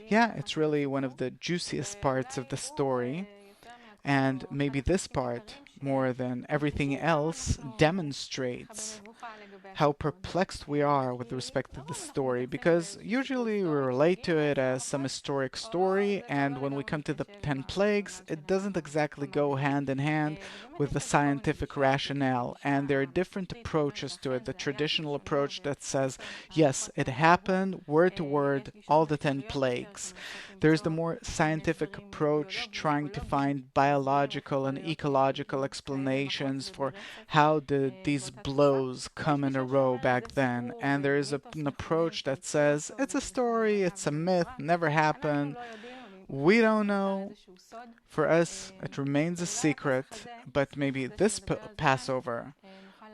Yeah, it's really one of the juiciest parts of the story. And maybe this part, more than everything else, demonstrates how perplexed we are with respect to the story, because usually we relate to it as some historic story, and when we come to the 10 plagues, it doesn't exactly go hand in hand with the scientific rationale, and there are different approaches to it. The traditional approach that says, yes, it happened, word to word, all the 10 plagues. There's the more scientific approach trying to find biological and ecological explanations for how did these blows come in a row back then. And there is an approach that says it's a story, it's a myth, never happened. We don't know. For us, it remains a secret, but maybe this Passover,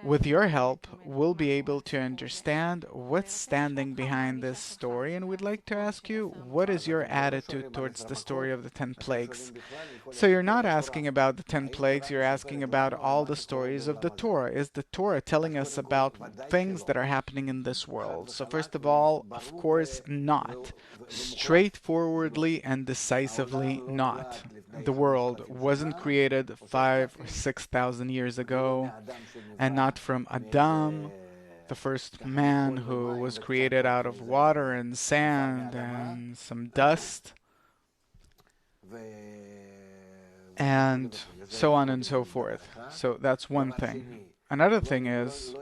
with your help, we'll be able to understand what's standing behind this story, and we'd like to ask you, what is your attitude towards the story of the 10 plagues? So you're not asking about the 10 plagues, you're asking about all the stories of the Torah. Is the Torah telling us about things that are happening in this world? So first of all, of course, not. Straightforwardly and decisively not. The world wasn't created 5 or 6,000 years ago, and not from Adam, the first man who was created out of water and sand and some dust, and so on and so forth. So that's one thing. Another thing is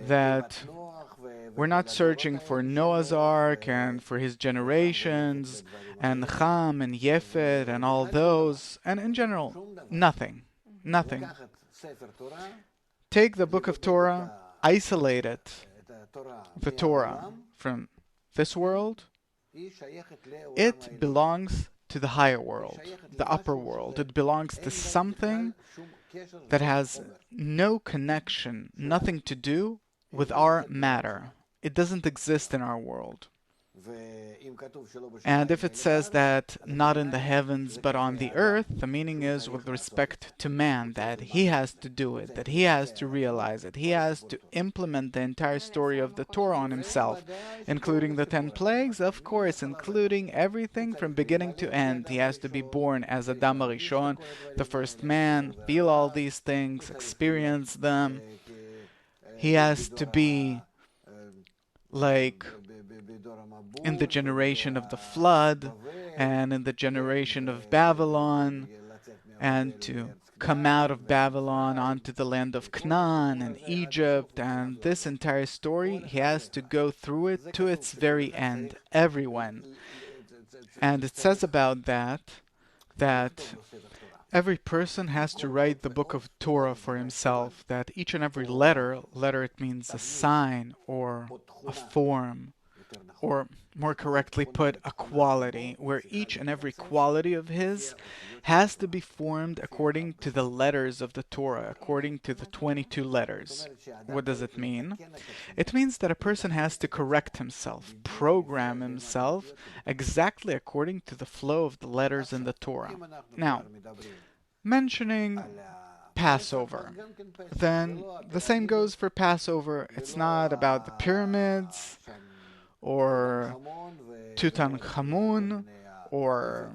that we're not searching for Noah's Ark and for his generations and Ham and Yefet and all those, and in general, nothing. Nothing. Take the book of Torah, isolate it, the Torah, from this world. It belongs to the higher world, the upper world. It belongs to something that has no connection, nothing to do with our matter. It doesn't exist in our world. And if it says that not in the heavens but on the earth, the meaning is with respect to man, that he has to do it, that he has to realize it, he has to implement the entire story of the Torah on himself, including the 10 plagues, of course, including everything from beginning to end. He has to be born as Adam HaRishon, the first man, feel all these things, experience them. He has to be like in the generation of the flood and in the generation of Babylon, and to come out of Babylon onto the land of Canaan and Egypt, and this entire story, he has to go through it to its very end, everyone. And it says about that every person has to write the book of Torah for himself, that each and every letter it means a sign or a form, or more correctly put, a quality, where each and every quality of his has to be formed according to the letters of the Torah, according to the 22 letters. What does it mean? It means that a person has to correct himself, program himself exactly according to the flow of the letters in the Torah. Now, mentioning Passover, then the same goes for Passover. It's not about the pyramids or Tutankhamun or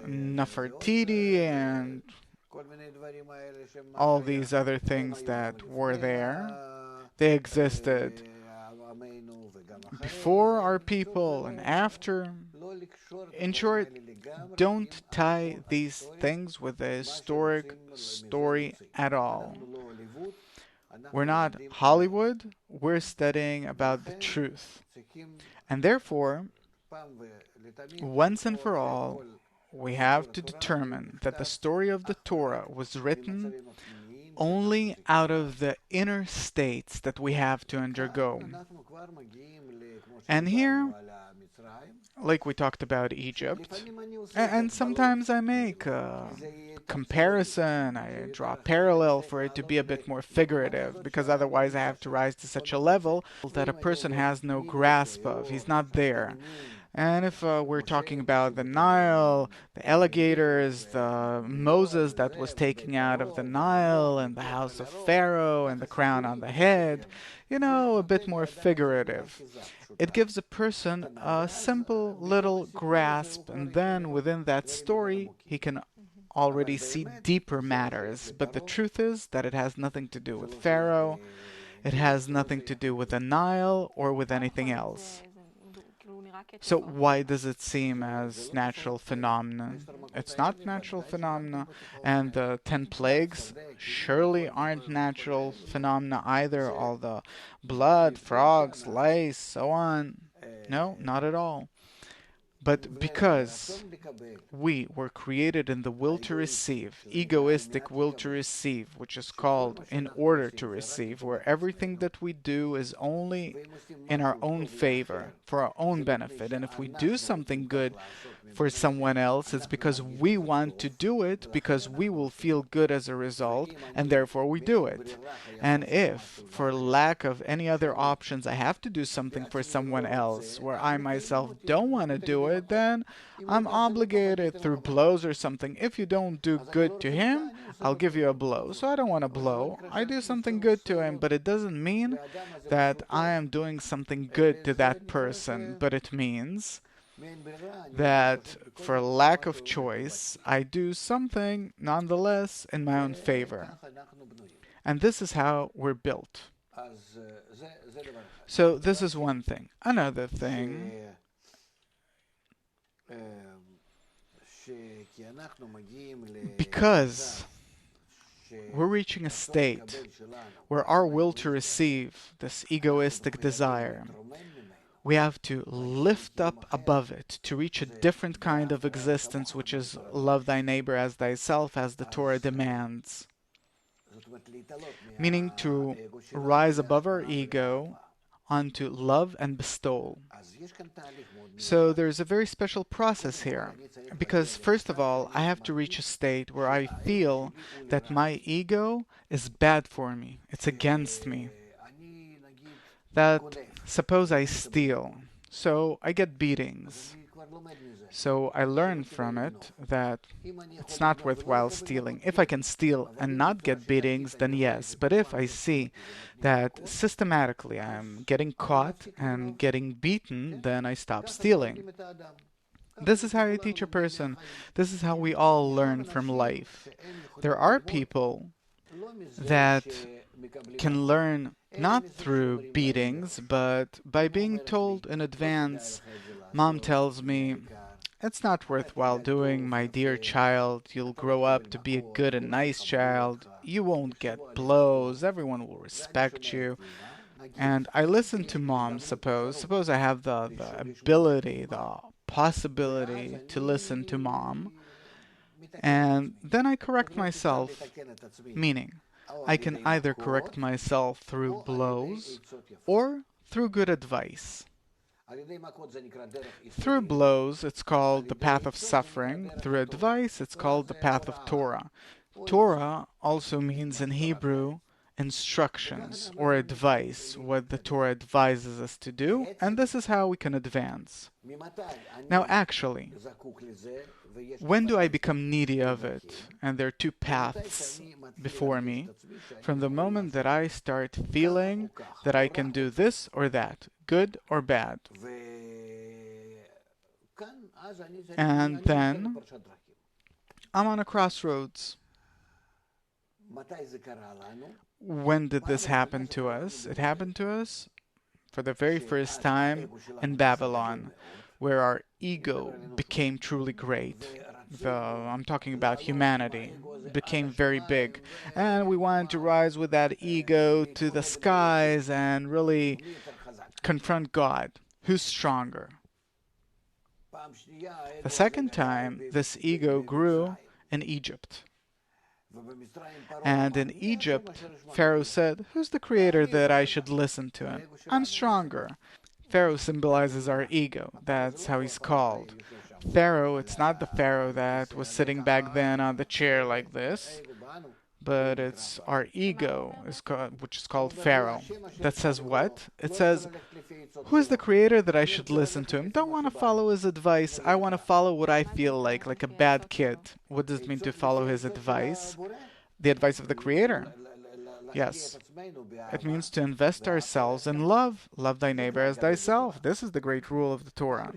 Nefertiti and all these other things that were there. They existed before our people and after. In short, don't tie these things with a historic story at all. We're not Hollywood, we're studying about the truth. And therefore, once and for all, we have to determine that the story of the Torah was written only out of the inner states that we have to undergo. And here, like we talked about Egypt, and sometimes I make a comparison, I draw a parallel for it to be a bit more figurative, because otherwise I have to rise to such a level that a person has no grasp of. He's not there. And if we're talking about the Nile, the alligators, the Moses that was taken out of the Nile, and the house of Pharaoh, and the crown on the head, a bit more figurative. It gives a person a simple little grasp, and then within that story, he can already see deeper matters. But the truth is that it has nothing to do with Pharaoh, it has nothing to do with the Nile or with anything else. So why does it seem as natural phenomena? It's not natural phenomena, and the 10 plagues surely aren't natural phenomena either. All the blood, frogs, lice, so on. No, not at all. But because we were created in the will to receive, egoistic will to receive, which is called in order to receive, where everything that we do is only in our own favor, for our own benefit. And if we do something good for someone else, it's because we want to do it, because we will feel good as a result, and therefore we do it. And if, for lack of any other options, I have to do something for someone else where I myself don't want to do it, then I'm obligated through blows or something. If you don't do good to him, I'll give you a blow. So I don't want a blow. I do something good to him, but it doesn't mean that I am doing something good to that person, but it means that for lack of choice, I do something nonetheless in my own favor. And this is how we're built. So this is one thing. Another thing, because we're reaching a state where our will to receive, this egoistic desire, we have to lift up above it to reach a different kind of existence, which is love thy neighbor as thyself, as the Torah demands. Meaning to rise above our ego onto love and bestowal. So there's a very special process here, because first of all, I have to reach a state where I feel that my ego is bad for me, it's against me. That suppose I steal, so I get beatings. So I learn from it that it's not worthwhile stealing. If I can steal and not get beatings, then yes. But if I see that systematically I'm getting caught and getting beaten, then I stop stealing. This is how you teach a person. This is how we all learn from life. There are people that can learn not through beatings, but by being told in advance. Mom tells me, it's not worthwhile doing, my dear child. You'll grow up to be a good and nice child. You won't get blows. Everyone will respect you. And I listen to mom, suppose I have the ability, the possibility to listen to mom. And then I correct myself, meaning I can either correct myself through blows or through good advice. Through blows, it's called the path of suffering. Through advice, it's called the path of Torah. Torah also means in Hebrew instructions or advice, what the Torah advises us to do, and this is how we can advance. Now, actually, when do I become needy of it? And there are two paths before me. From the moment that I start feeling that I can do this or that, good or bad. And then I'm on a crossroads. When did this happen to us? It happened to us for the very first time in Babylon, where our ego became truly great. I'm talking about humanity, became very big. And we wanted to rise with that ego to the skies and really confront God. Who's stronger? The second time, this ego grew in Egypt. And in Egypt, Pharaoh said, who's the creator that I should listen to him? I'm stronger. Pharaoh symbolizes our ego. That's how he's called. Pharaoh, it's not the Pharaoh that was sitting back then on the chair like this. but it's our ego, which is called Pharaoh, that says what? It says, who is the creator that I should listen to? I don't want to follow his advice. I want to follow what I feel like a bad kid. What does it mean to follow his advice? The advice of the creator. Yes. It means to invest ourselves in love. Love thy neighbor as thyself. This is the great rule of the Torah.